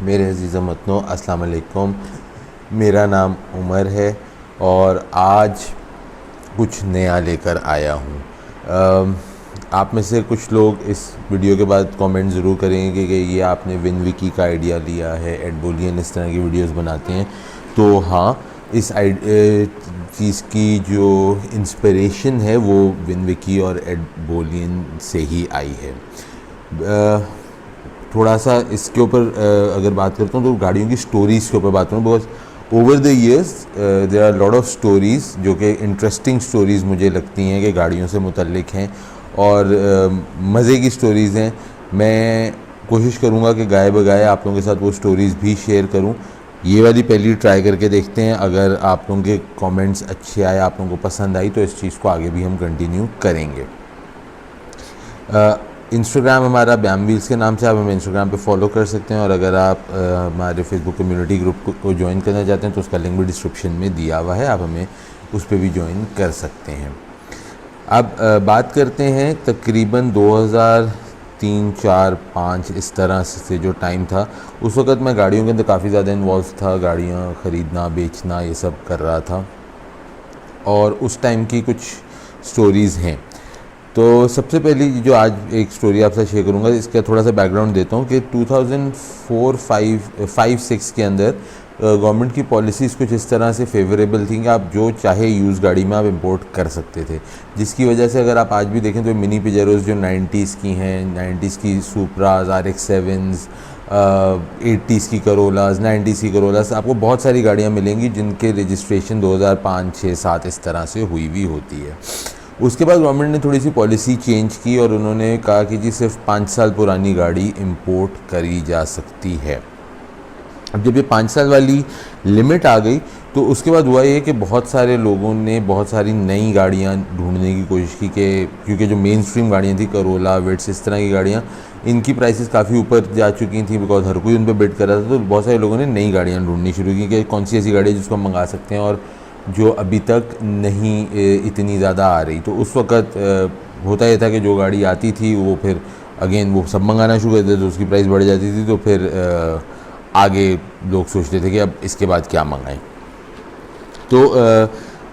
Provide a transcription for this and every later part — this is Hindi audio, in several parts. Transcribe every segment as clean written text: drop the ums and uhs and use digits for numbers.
मेरे अज़ीज़ वतनो अस्सलाम वालेकुम। मेरा नाम उमर है और आज कुछ नया लेकर आया हूँ। आप में से कुछ लोग इस वीडियो के बाद कमेंट ज़रूर करेंगे कि ये आपने विनविकी का आइडिया लिया है, एडबोलियन इस तरह की वीडियोस बनाते हैं। तो हाँ, इस चीज़ की जो इंस्पिरेशन है वो विनविकी और एडबोलियन से ही आई है। थोड़ा सा इसके ऊपर अगर बात करता हूँ तो गाड़ियों की स्टोरीज़ के ऊपर बात करूँ, because over the years there are lot of stories जो कि इंटरेस्टिंग स्टोरीज़ मुझे लगती हैं कि गाड़ियों से मुतल्लिक हैं और मज़े की स्टोरीज़ हैं। मैं कोशिश करूँगा कि गाए बगाए आप लोगों के साथ वो स्टोरीज़ भी शेयर करूँ। ये वाली पहली ट्राई करके देखते हैं, अगर आप लोगों के कमेंट्स अच्छे आए, आप लोगों को पसंद आई, तो इस चीज़ को आगे भी हम कंटिन्यू करेंगे। इंस्टाग्राम हमारा बैम व्हील्स के नाम से, आप हमें इंस्टाग्राम पे फॉलो कर सकते हैं और अगर आप हमारे फेसबुक कम्युनिटी ग्रुप को ज्वाइन करना चाहते हैं तो उसका लिंक भी डिस्क्रिप्शन में दिया हुआ है, आप हमें उस पर भी ज्वाइन कर सकते हैं। अब बात करते हैं तकरीबन 2003, 4, 5 इस तरह से जो टाइम था, उस वक़्त मैं गाड़ियों के अंदर काफ़ी ज़्यादा इन्वॉल्व था, गाड़ियाँ ख़रीदना बेचना ये सब कर रहा था और उस टाइम की कुछ स्टोरीज़ हैं। तो सबसे पहली जो आज एक स्टोरी आपसे शेयर करूंगा, इसका थोड़ा सा बैकग्राउंड देता हूँ कि 2004-5-6 के अंदर गवर्नमेंट की पॉलिसीज़ कुछ इस तरह से फेवरेबल थी कि आप जो चाहे यूज़ गाड़ी में आप इंपोर्ट कर सकते थे, जिसकी वजह से अगर आप आज भी देखें तो मिनी पिजेरोज़ जो 90s की हैं, 90s की सुपराज, RX-7s, 80s की करोलाज, 90s की करोलाज, आपको बहुत सारी गाड़ियाँ मिलेंगी जिनके रजिस्ट्रेशन 2005, 6, 7 इस तरह से हुई भी होती है। उसके बाद गवर्नमेंट ने थोड़ी सी पॉलिसी चेंज की और उन्होंने कहा कि जी सिर्फ 5 साल पुरानी गाड़ी इंपोर्ट करी जा सकती है। अब जब ये 5 साल वाली लिमिट आ गई तो उसके बाद हुआ ये कि बहुत सारे लोगों ने बहुत सारी नई गाड़ियाँ ढूंढने की कोशिश की, कि क्योंकि जो मेन स्ट्रीम गाड़ियाँ थी, करोला, विट्स, इस तरह की गाड़ियाँ, इनकी प्राइसेस काफ़ी ऊपर जा चुकी थी, बिकॉज हर कोई उन पर बिड कर रहा था। तो बहुत सारे लोगों ने नई गाड़ियाँ ढूंढनी शुरू की कि कौन सी ऐसी गाड़ी है जिसको हम मंगा सकते हैं और जो अभी तक नहीं इतनी ज़्यादा आ रही। तो उस वक़्त होता ये था कि जो गाड़ी आती थी वो फिर अगेन वो सब मंगाना शुरू करते थे, तो उसकी प्राइस बढ़ जाती थी। तो फिर आगे लोग सोचते थे कि अब इसके बाद क्या मंगाएं। तो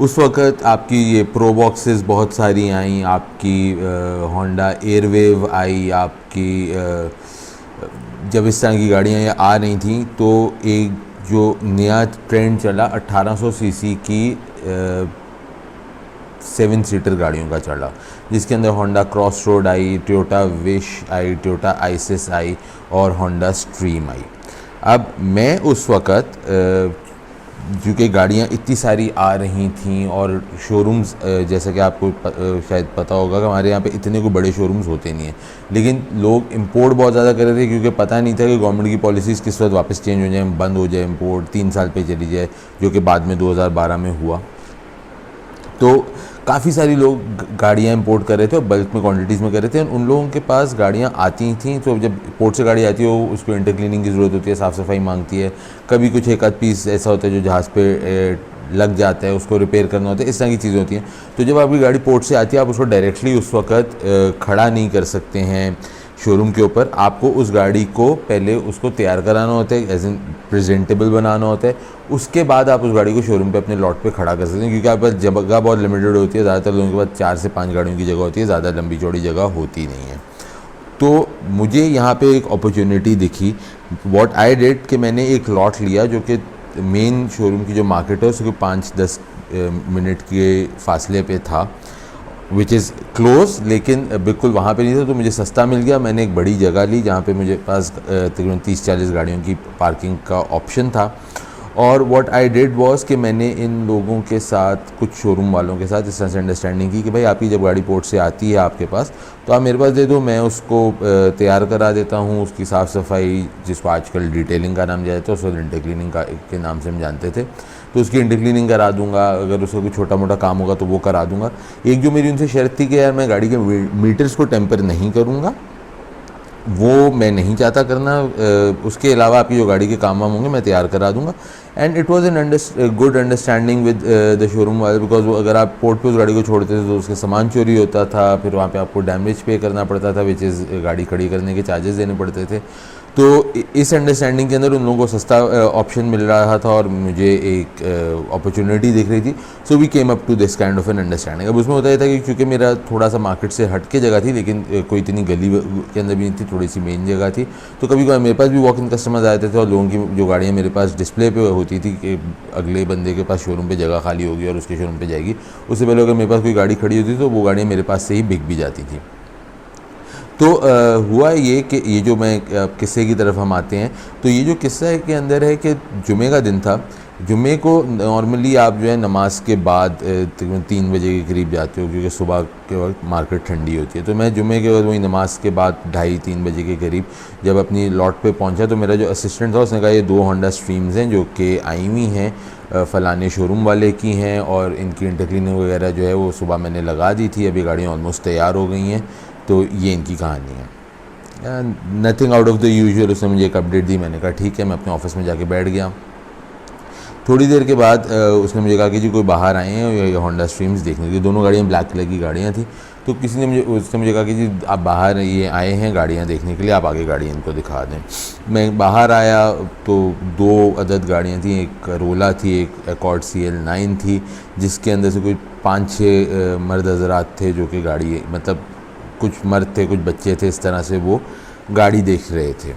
उस वक़्त आपकी ये प्रो बॉक्सेस बहुत सारी आई, आपकी होंडा एयरवेव आई, आपकी जब इस तरह की गाड़ियाँ ये आ रही थी तो एक जो नया ट्रेंड चला 1800 सीसी की 7 सीटर गाड़ियों का चला, जिसके अंदर होंडा क्रॉस रोड आई, टोयोटा विश आई, टोयोटा आइसिस आई और होंडा स्ट्रीम आई। अब मैं उस वक़्त क्योंकि गाड़ियाँ इतनी सारी आ रही थी और शोरूम्स, जैसा कि आपको शायद पता होगा कि हमारे यहाँ पे इतने कोई बड़े शोरूम्स होते नहीं हैं, लेकिन लोग इंपोर्ट बहुत ज़्यादा कर रहे थे क्योंकि पता नहीं था कि गवर्नमेंट की पॉलिसीज़ किस वक्त वापस चेंज हो जाए, बंद हो जाए इंपोर्ट, 3 साल पे चली जाए, जो कि बाद में 2012 में हुआ। तो काफ़ी सारी लोग गाड़ियाँ इंपोर्ट कर रहे थे और बल्क में क्वांटिटीज़ में कर रहे थे। उन लोगों के पास गाड़ियाँ आती थी, तो जब पोर्ट से गाड़ी आती है वो उसको इंटर क्लीनिंग की ज़रूरत होती है, साफ़ सफाई मांगती है, कभी कुछ एक आध पीस ऐसा होता है जो जहाज़ पे लग जाता है, उसको रिपेयर करना होता है, इस तरह की चीज़ें होती हैं। तो जब आपकी गाड़ी पोर्ट से आती है आप उसको डायरेक्टली उस वक़्त खड़ा नहीं कर सकते हैं शोरूम के ऊपर, आपको उस गाड़ी को पहले उसको तैयार कराना होता है, एज इन प्रेजेंटेबल बनाना होता है, उसके बाद आप उस गाड़ी को शोरूम पे अपने लॉट पे खड़ा कर सकते हैं, क्योंकि आपके पास जगह बहुत लिमिटेड होती है। ज़्यादातर लोगों के पास 4 से 5 गाड़ियों की जगह होती है, ज़्यादा लंबी चौड़ी जगह होती नहीं है। तो मुझे यहाँ पे एक अपॉर्चुनिटी दिखी। व्हाट आई डिड कि मैंने एक लॉट लिया जो कि मेन शोरूम की जो मार्केट है उसके 5-10 मिनट के फासले पे था, विच इज़ क्लोज, लेकिन बिल्कुल वहाँ पे नहीं था। तो मुझे सस्ता मिल गया। मैंने एक बड़ी जगह ली जहाँ पे मुझे पास तकरीबन 30-40 गाड़ियों की पार्किंग का ऑप्शन था। और व्हाट आई डिड वॉज कि मैंने इन लोगों के साथ, कुछ शोरूम वालों के साथ इस तरह से अंडरस्टैंडिंग की कि भाई आपकी जब गाड़ी पोर्ट से आती है आपके पास, तो आप मेरे पास दे दो, मैं उसको तैयार करा देता हूँ, उसकी साफ़ सफाई, जिसको आजकल डिटेलिंग का नाम दिया जाता है, उसको इंटर क्लीनिंग का के नाम से हम जानते थे, तो उसकी इंटर क्लीनिंग करा दूंगा। अगर उसका कोई छोटा मोटा काम होगा तो वो करा दूंगा। एक जो मेरी उनसे शर्त थी कि यार मैं गाड़ी के मीटर्स को टेम्पर नहीं करूँगा, वो मैं नहीं चाहता करना। उसके अलावा आपकी जो गाड़ी के काम वाम होंगे मैं तैयार करा दूंगा। And it was an good understanding with the showroom वाले, बिकॉज अगर आप पोर्ट पे उस गाड़ी को छोड़ते थे तो उसके सामान चोरी होता था, फिर वहाँ पे आपको डैमेज पे करना पड़ता था, विच इज़ गाड़ी खड़ी करने के चार्जेस देने पड़ते थे। तो इस अंडरस्टैंडिंग के अंदर उन लोगों को सस्ता ऑप्शन मिल रहा था और मुझे एक अपॉर्चुनिटी दिख रही थी। So we came up to this kind of an understanding. अब उसमें होता ये था कि चूँकि मेरा थोड़ा सा मार्केट से हट के जगह थी, लेकिन कोई इतनी गली के अंदर भी नहीं थी, थोड़ी सी मेन जगह थी, तो कभी कभी मेरे पास भी वॉक इन कस्टमर्स आते थे और लोगों की जो गाड़ियाँ मेरे पास डिस्प्ले पे होती थी कि अगले बंदे के पास शोरूम पे जगह खाली होगी और उसके शोरूम पे जाएगी, उससे पहले अगर मेरे पास कोई गाड़ी खड़ी होती तो वो गाड़ियाँ मेरे पास से ही बिक भी जाती थी। तो हुआ ये कि ये जो मैं किस्से की तरफ हम आते हैं, तो ये जो किस्सा है के अंदर है कि जुमे का दिन था। जुमे को नॉर्मली आप जो है नमाज के बाद 3 बजे के करीब जाते हो, क्योंकि सुबह के वक्त मार्केट ठंडी होती है। तो मैं जुमे के वक्त वही नमाज के बाद 2:30-3 बजे के करीब जब अपनी लॉट पे पहुंचा, तो मेरा जो असिस्टेंट था उसने कहा ये 2 होंडा स्ट्रीम्स हैं जो कि आई हुई हैं, फ़लाने शोरूम वाले की हैं, और इनकी इंटरक्लीनिंग वगैरह जो है वो सुबह मैंने लगा दी थी, अभी गाड़ियाँ ऑलमोस्ट तैयार हो गई हैं, तो ये इनकी कहानी है। Nothing out of the usual. उसने मुझे एक अपडेट दी, मैंने कहा ठीक है, मैं अपने ऑफिस में जाके बैठ गया। थोड़ी देर के बाद उसने मुझे कहा कि जी कोई बाहर आए हैं ये होंडा स्ट्रीम्स देखने के लिए। दोनों गाड़ियाँ ब्लैक कलर की गाड़ियाँ थी। तो किसी ने उसने मुझे कहा कि जी आप बाहर ये आए हैं गाड़ियाँ देखने के लिए, आप आगे गाड़ी इनको दिखा दें। मैं बाहर आया तो 2 अदद गाड़ियाँ थी, एक करोला थी, एक एकॉर्ड CL9 थी, जिसके अंदर से कोई 5-6 मर्द हजरात थे जो कि गाड़ी, मतलब कुछ मर्द थे कुछ बच्चे थे, इस तरह से वो गाड़ी देख रहे थे।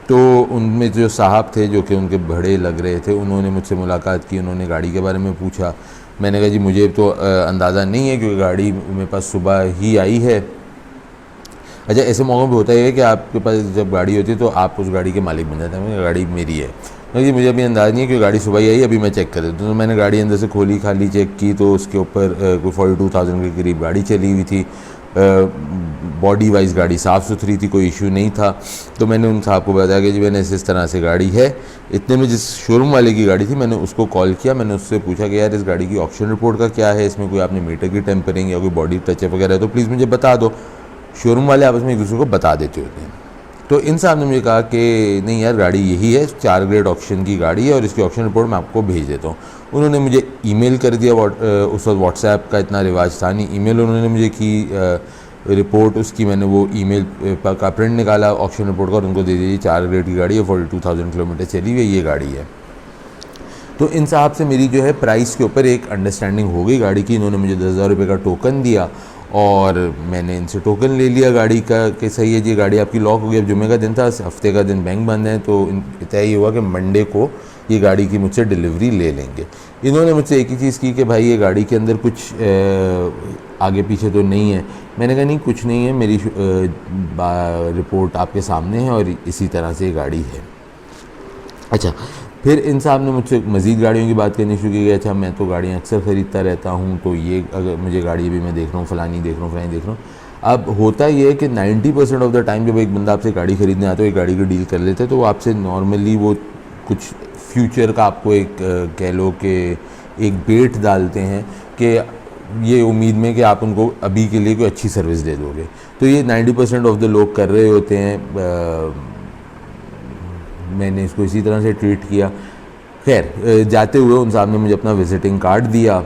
तो उनमें जो साहब थे जो कि उनके बड़े लग रहे थे, उन्होंने मुझसे मुलाकात की, उन्होंने गाड़ी के बारे में पूछा। मैंने कहा जी मुझे तो अंदाज़ा नहीं है क्योंकि गाड़ी मेरे पास सुबह ही आई है। अच्छा, ऐसे मौक़ों पे होता है कि आपके पास जब गाड़ी होती है तो आप उस गाड़ी के मालिक बन जाते हैं। गाड़ी मेरी है, जी मुझे अभी अंदाज़ नहीं है कि गाड़ी सुबह ही आई, अभी मैं चेक कर देता हूँ। तो मैंने गाड़ी अंदर से खोली खाली चेक की, तो उसके ऊपर कोई 42,000 के करीब गाड़ी चली हुई थी। बॉडी वाइज गाड़ी साफ़ सुथरी थी, कोई इशू नहीं था। तो मैंने उन साहब को बताया कि जी मैंने इस तरह से गाड़ी है। इतने में जिस शोरूम वाले की गाड़ी थी मैंने उसको कॉल किया, मैंने उससे पूछा कि यार इस गाड़ी की ऑक्शन रिपोर्ट का क्या है, इसमें कोई आपने मीटर की टेम्परिंग या कोई बॉडी टचअप वगैरह है तो प्लीज़ मुझे बता दो। शोरूम वाले आपस में एक दूसरे को बता देते होते हैं। तो इन साहब ने मुझे कहा कि नहीं यार गाड़ी यही है, 4 ग्रेड ऑक्शन की गाड़ी है और इसकी ऑक्शन रिपोर्ट मैं आपको भेज देता हूँ। उन्होंने मुझे ईमेल कर दिया। उस वक्त व्हाट्सएप का इतना रिवाज था नहीं। ईमेल उन्होंने मुझे की, रिपोर्ट उसकी मैंने वो ईमेल का प्रिंट निकाला ऑक्शन रिपोर्ट का और उनको दे दी। 4 ग्रेड की गाड़ी है, 42,000 किलोमीटर चली हुई, ये गाड़ी है। तो इन साहब से मेरी जो है प्राइस के ऊपर एक अंडरस्टैंडिंग हो गई गाड़ी की। इन्होंने मुझे 10,000 रुपये का टोकन दिया और मैंने इनसे टोकन ले लिया गाड़ी का कि सही है जी गाड़ी आपकी लॉक हो गई। अब जुमे का दिन था, हफ्ते का दिन बैंक बंद है, तो तय हुआ कि मंडे को ये गाड़ी की मुझसे डिलीवरी ले लेंगे। इन्होंने मुझसे एक ही चीज़ की कि भाई ये गाड़ी के अंदर कुछ आगे पीछे तो नहीं है। मैंने कहा नहीं कुछ नहीं है, मेरी रिपोर्ट आपके सामने है और इसी तरह से ये गाड़ी है। अच्छा, फिर इन साहब ने मुझसे मज़ीद गाड़ियों की बात करनी शुरू की। अच्छा मैं तो गाड़ियाँ अक्सर ख़रीदता रहता हूँ, तो ये अगर मुझे गाड़ी भी मैं देख रहा हूँ, फ़लानी देख रहा हूँ, फ़लानी देख रहा हूँ। अब होता ये है कि 90% ऑफ द टाइम जब एक बंदा आपसे गाड़ी ख़रीदने आता है, एक गाड़ी की डील कर लेते हैं, तो वो आपसे नॉर्मली वो कुछ फ्यूचर का आपको एक कह लो कि एक बेट डालते हैं कि ये उम्मीद में कि आप उनको अभी के लिए कोई अच्छी सर्विस दे दोगे। तो ये 90% ऑफ द लोग कर रहे होते हैं। मैंने इसको इसी तरह से ट्रीट किया। खैर जाते हुए उन साहब ने मुझे अपना विज़िटिंग कार्ड दिया।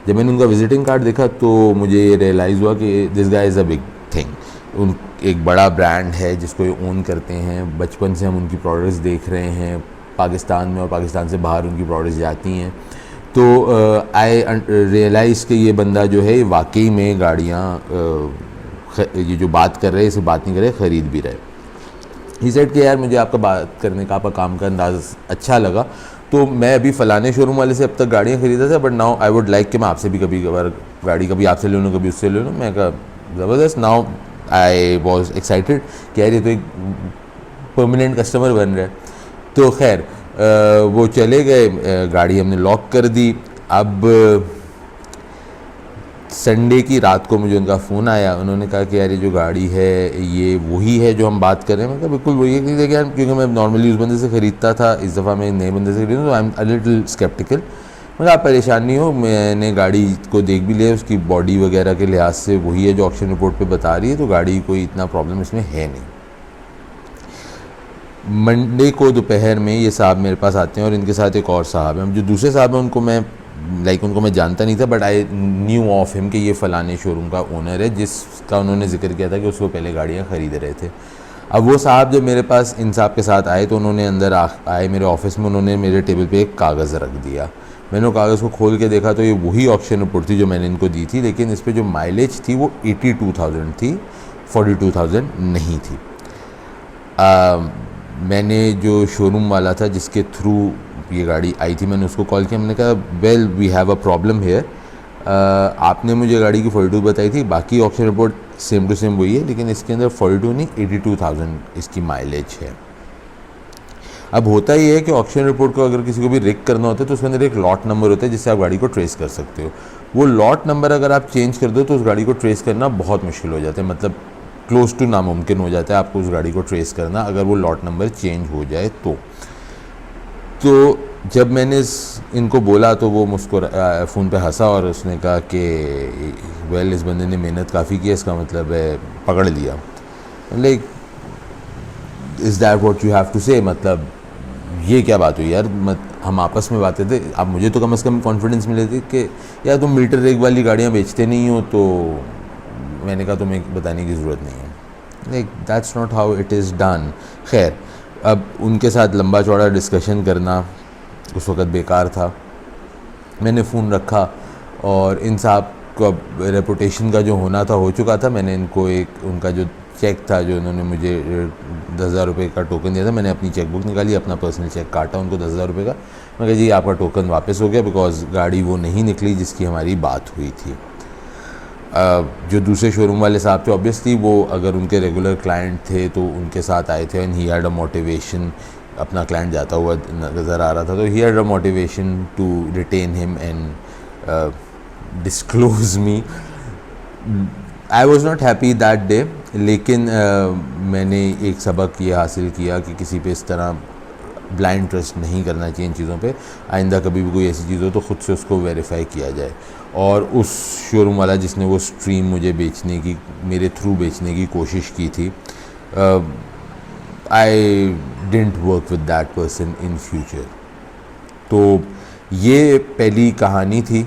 जब मैंने उनका विज़िटिंग कार्ड देखा तो मुझे ये रियलाइज़ हुआ कि this guy is a big thing. उन एक बड़ा ब्रांड है जिसको ये ओन करते हैं। बचपन से हम उनकी प्रोडक्ट्स देख रहे हैं, पाकिस्तान में और पाकिस्तान से बाहर उनकी प्रोडक्ट्स जाती हैं। तो आई रियलाइज़ कि ये बंदा जो है वाकई में गाड़ियाँ ये जो बात कर रहे हैं इसे बात नहीं कर रहे, ख़रीद भी रहे। ही सेड कि यार मुझे आपका बात करने का, आपका काम का अंदाज़ अच्छा लगा, तो मैं अभी फ़लाने शोरूम वाले से अब तक गाड़ियाँ ख़रीदा था, but now I would like कि मैं आपसे भी कभी कभार गाड़ी कभी आपसे ले लूँ कभी उससे ले लूँ। मैं कहा ज़बरदस्त। नाउ आई वॉज एक्साइटेड कि यार ये तो एक परमानेंट कस्टमर बन रहा है। तो खैर वो चले गए, गाड़ी हमने लॉक कर दी। अब संडे की रात को मुझे उनका फ़ोन आया। उन्होंने कहा कि यार ये जो गाड़ी है ये वही है जो हम बात कर रहे हैं। मैं कहा बिल्कुल वही है। देखिए यार क्योंकि मैं नॉर्मली उस बंदे से ख़रीदता था, इस दफ़ा मैं नए बंदे से खरीदूँ तो I am a little sceptical. मैं आप परेशान नहीं हो, मैंने गाड़ी को देख भी लिया, उसकी बॉडी वगैरह के लिहाज से वही है जो ऑक्शन रिपोर्ट पे बता रही है, तो गाड़ी कोई इतना प्रॉब्लम इसमें है नहीं। मंडे को दोपहर में ये साहब मेरे पास आते हैं और इनके साथ एक और साहब हैं। जो दूसरे साहब हैं उनको मैं जानता नहीं था, but I knew of him कि ये फ़लाने शोरूम का ओनर है जिसका उन्होंने जिक्र किया था कि उसको पहले गाड़ियाँ ख़रीद रहे थे। अब वो साहब जब मेरे पास इन साहब के साथ आए तो उन्होंने अंदर आए मेरे ऑफिस में, उन्होंने मेरे टेबल पे एक कागज़ रख दिया। मैंने वो कागज़ को खोल के देखा तो ये वही ऑक्शन रिपोर्ट थी जो मैंने इनको दी थी, लेकिन इस पर जो माइलेज थी वो 82,000 थी, 42,000 नहीं थी। मैंने जो शोरूम वाला था जिसके थ्रू ये गाड़ी आई थी, मैंने उसको कॉल किया। मैंने कहा well we have a problem here, आपने मुझे गाड़ी की 42 बताई थी, बाकी auction report same to same वही है, लेकिन इसके अंदर 42 नहीं 82,000 इसकी माइलेज है। अब होता ही है कि ऑक्शन रिपोर्ट को अगर किसी को भी रिक करना होता है तो उसके अंदर एक लॉट नंबर होता है जिससे आप गाड़ी को ट्रेस कर सकते हो। वो लॉट नंबर अगर आप चेंज कर दो तो उस गाड़ी को ट्रेस करना बहुत मुश्किल हो जाता है, मतलब क्लोज टू नामुमकिन हो जाता है आपको उस गाड़ी को ट्रेस करना अगर वो लॉट नंबर चेंज हो जाए तो जब मैंने इनको बोला तो वो मुस्कुरा फ़ोन पे हंसा और उसने कहा कि वेल इस बंदे ने मेहनत काफ़ी की है, इसका मतलब है पकड़ लिया। Like is that what you have to say, मतलब ये क्या बात हुई यार, हम आपस में बातें थे, अब मुझे तो कम से कम कॉन्फिडेंस मिले थे कि यार तुम मीटर रेक वाली गाड़ियाँ बेचते नहीं हो, तो मैंने कहा तुम्हें बताने की ज़रूरत नहीं है। Like that's not how it is done. खैर, अब उनके साथ लंबा चौड़ा डिस्कशन करना उस वक़्त बेकार था। मैंने फ़ोन रखा और इन साहब का रेपुटेशन का जो होना था हो चुका था। मैंने इनको एक उनका जो चेक था जो उन्होंने मुझे 10,000 रुपये का टोकन दिया था, मैंने अपनी चेक बुक निकाली, अपना पर्सनल चेक काटा उनको 10,000 रुपये का। मैं कहा जी आपका टोकन वापस हो गया बिकॉज गाड़ी वो नहीं निकली जिसकी हमारी बात हुई थी। जो दूसरे शोरूम वाले साहब थे ऑब्वियसली वो अगर उनके रेगुलर क्लाइंट थे तो उनके साथ आए थे and he had a motivation, अपना क्लाइंट जाता हुआ नज़र आ रहा था तो he had a motivation to retain him and disclose me. I was not happy that day, लेकिन मैंने एक सबक ये हासिल किया कि किसी पे इस तरह ब्लाइंड ट्रस्ट नहीं करना चाहिए इन चीज़ों पे। आइंदा कभी भी कोई ऐसी चीज़ हो तो ख़ुद से उसको वेरीफाई किया जाए। और उस शोरूम वाला जिसने वो स्ट्रीम मुझे बेचने की, मेरे थ्रू बेचने की कोशिश की थी, I didn't work with that person in future. तो ये पहली कहानी थी।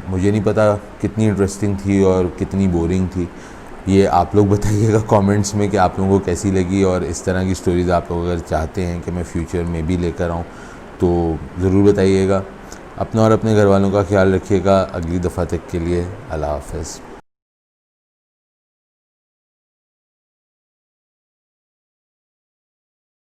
मुझे नहीं पता कितनी इंटरेस्टिंग थी और कितनी बोरिंग थी, ये आप लोग बताइएगा कमेंट्स में कि आप लोगों को कैसी लगी, और इस तरह की स्टोरीज़ आप लोग अगर चाहते हैं कि मैं फ्यूचर में भी लेकर आऊँ तो ज़रूर बताइएगा। अपना और अपने घर वालों का ख्याल रखिएगा। अगली दफ़ा तक के लिए अल्लाह हाफ़िज़।